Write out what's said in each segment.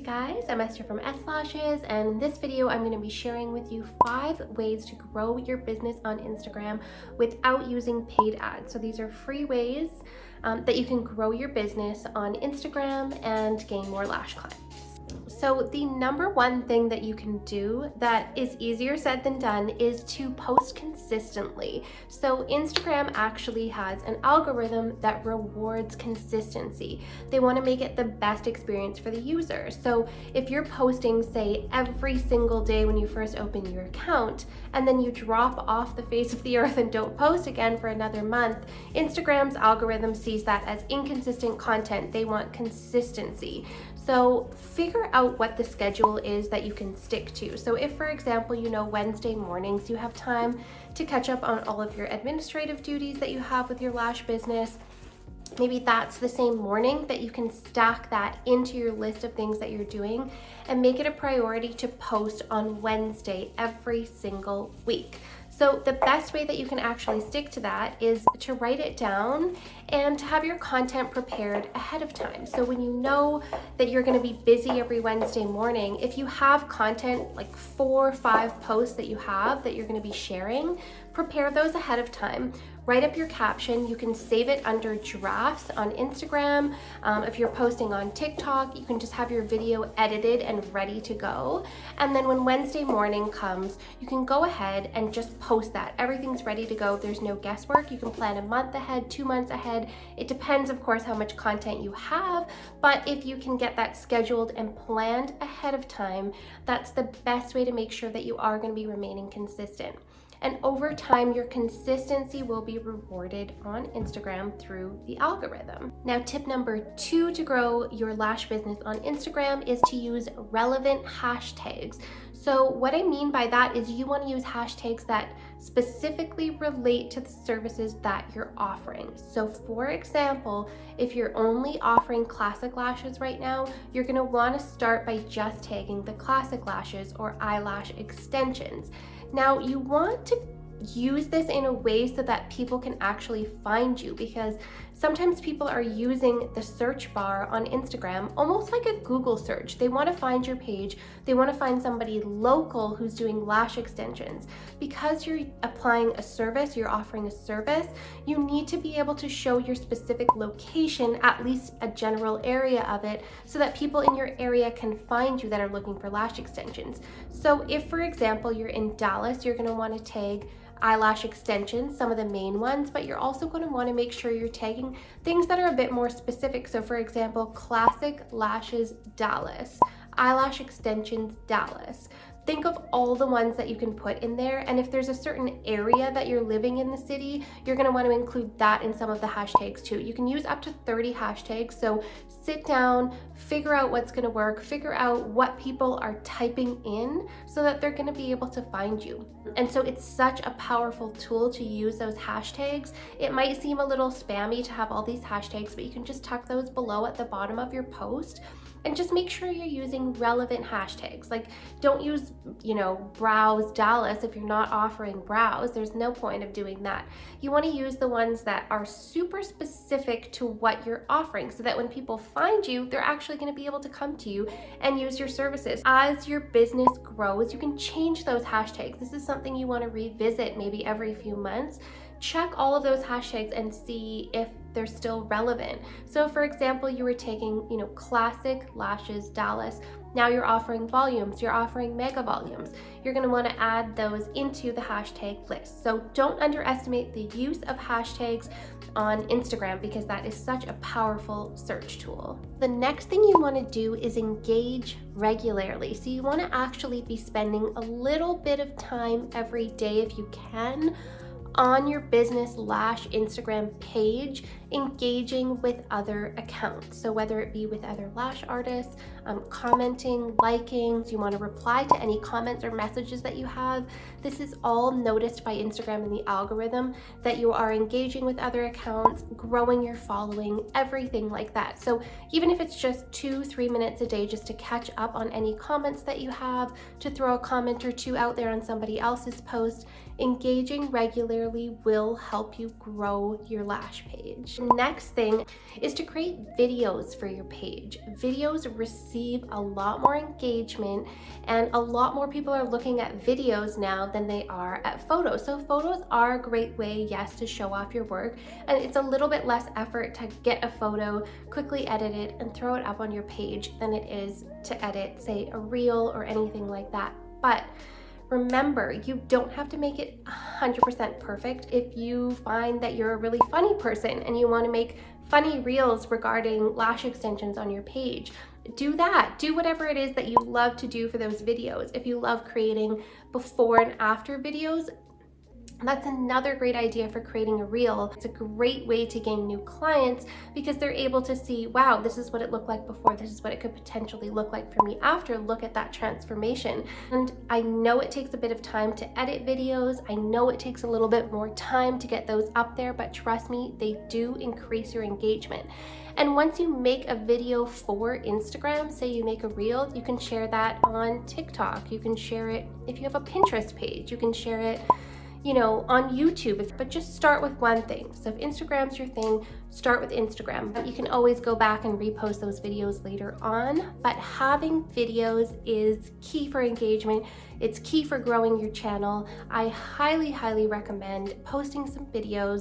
guys, I'm Esther from Eslashes, and in this video I'm going to be sharing with you 5 ways to grow your business on Instagram without using paid ads. So these are free ways that you can grow your business on Instagram and gain more lash clients. So the number one thing that you can do that is easier said than done is to post consistently. So Instagram actually has an algorithm that rewards consistency. They want to make it the best experience for the user. So if you're posting, say, every single day when you first open your account, and then you drop off the face of the earth and don't post again for another month, Instagram's algorithm sees that as inconsistent content. They want consistency. So figure out what the schedule is that you can stick to. So if, for example, you know Wednesday mornings you have time to catch up on all of your administrative duties that you have with your lash business, maybe that's the same morning that you can stack that into your list of things that you're doing and make it a priority to post on Wednesday every single week. So the best way that you can actually stick to that is to write it down and to have your content prepared ahead of time. So when you know that you're going to be busy every Wednesday morning, if you have content, like 4 or 5 posts that you have that you're going to be sharing, prepare those ahead of time. Write up your caption. You can save it under drafts on Instagram. If you're posting on TikTok, you can just have your video edited and ready to go. And then when Wednesday morning comes, you can go ahead and just post that. Everything's ready to go. There's no guesswork. You can plan a month ahead, 2 months ahead. It depends, of course, how much content you have. But if you can get that scheduled and planned ahead of time, that's the best way to make sure that you are going to be remaining consistent. And over time, your consistency will be rewarded on Instagram through the algorithm. Now, tip number 2 to grow your lash business on Instagram is to use relevant hashtags. So what I mean by that is you want to use hashtags that specifically relate to the services that you're offering. So for example, if you're only offering classic lashes right now, you're going to want to start by just tagging the classic lashes or eyelash extensions. Now, you want to use this in a way so that people can actually find you, because sometimes people are using the search bar on Instagram almost like a Google search. They want to find your page. They want to find somebody local who's doing lash extensions. Because you're applying a service, you're offering a service, you need to be able to show your specific location, at least a general area of it, so that people in your area can find you that are looking for lash extensions. So if, for example, you're in Dallas, you're going to want to tag eyelash extensions, some of the main ones, but you're also going to want to make sure you're tagging things that are a bit more specific. So for example, classic lashes Dallas, eyelash extensions Dallas. Think of all the ones that you can put in there, and if there's a certain area that you're living in the city, you're going to want to include that in some of the hashtags too. You can use up to 30 hashtags, so sit down, figure out what's going to work, figure out what people are typing in so that they're going to be able to find you. And so it's such a powerful tool to use those hashtags. It might seem a little spammy to have all these hashtags, but you can just tuck those below at the bottom of your post. And just make sure you're using relevant hashtags. Like, don't use, brows Dallas if you're not offering brows. There's no point of doing that. You want to use the ones that are super specific to what you're offering so that when people find you, they're actually going to be able to come to you and use your services. As your business grows, you can change those hashtags. This is something you want to revisit maybe every few months. Check all of those hashtags and see if they're still relevant. So for example, you were taking, classic lashes Dallas. Now you're offering volumes, you're offering mega volumes. You're going to want to add those into the hashtag list. So don't underestimate the use of hashtags on Instagram, because that is such a powerful search tool. The next thing you want to do is engage regularly. So you want to actually be spending a little bit of time every day, if you can, on your business lash Instagram page, engaging with other accounts. So whether it be with other lash artists, commenting, liking, do you want to reply to any comments or messages that you have? This is all noticed by Instagram and the algorithm that you are engaging with other accounts, growing your following, everything like that. So even if it's just 2-3 minutes a day just to catch up on any comments that you have, to throw a comment or two out there on somebody else's post, engaging regularly will help you grow your lash page. Next thing is to create videos for your page. Videos receive a lot more engagement, and a lot more people are looking at videos now than they are at photos. So photos are a great way, yes, to show off your work, and it's a little bit less effort to get a photo, quickly edit it, and throw it up on your page than it is to edit, say, a reel or anything like that. But remember, you don't have to make it 100% perfect. If you find that you're a really funny person and you want to make funny reels regarding lash extensions on your page, do that. Do whatever it is that you love to do for those videos. If you love creating before and after videos, that's another great idea for creating a reel. It's a great way to gain new clients because they're able to see, wow, this is what it looked like before, this is what it could potentially look like for me after. Look at that transformation. And I know it takes a bit of time to edit videos. I know it takes a little bit more time to get those up there, but trust me, they do increase your engagement. And once you make a video for Instagram, say you make a reel, you can share that on TikTok. You can share it if you have a Pinterest page. You can share it, you know, on YouTube, but just start with one thing. So if Instagram's your thing, start with Instagram. But you can always go back and repost those videos later on. But having videos is key for engagement. It's key for growing your channel. I highly, highly recommend posting some videos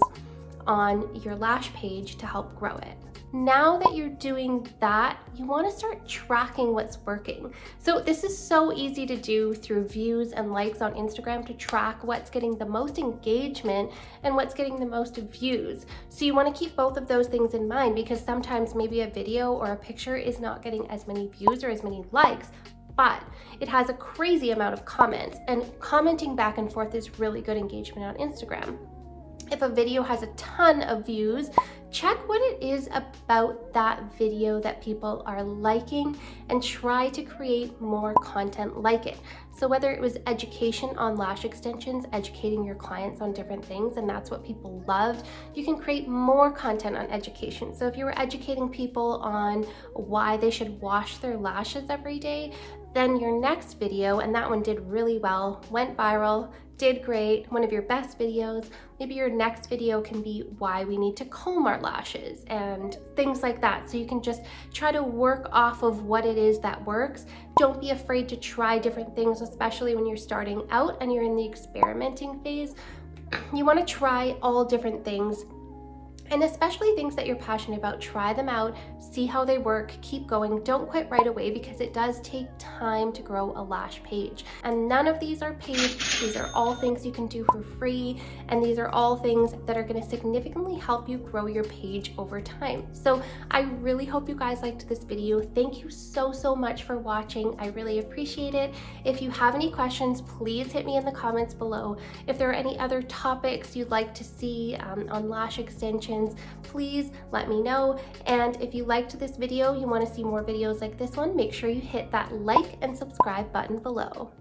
on your Lash page to help grow it. Now that you're doing that, you want to start tracking what's working. So this is so easy to do through views and likes on Instagram, to track what's getting the most engagement and what's getting the most views. So you want to keep both of those things in mind, because sometimes maybe a video or a picture is not getting as many views or as many likes, but it has a crazy amount of comments, and commenting back and forth is really good engagement on Instagram. If a video has a ton of views, check what it is about that video that people are liking and try to create more content like it. So whether it was education on lash extensions, educating your clients on different things, and that's what people loved, you can create more content on education. So if you were educating people on why they should wash their lashes every day, then your next video, and that one did really well, went viral, did great, one of your best videos, maybe your next video can be why we need to comb our lashes and things like that. So you can just try to work off of what it is that works. Don't be afraid to try different things, especially when you're starting out and you're in the experimenting phase. You want to try all different things, and especially things that you're passionate about. Try them out, see how they work, keep going. Don't quit right away, because it does take time to grow a lash page. And none of these are paid. These are all things you can do for free, and these are all things that are going to significantly help you grow your page over time. So I really hope you guys liked this video. Thank you so much for watching. I really appreciate it. If you have any questions, please hit me in the comments below. If there are any other topics you'd like to see on lash extensions, please let me know. And if you liked this video, you want to see more videos like this one, make sure you hit that like and subscribe button below.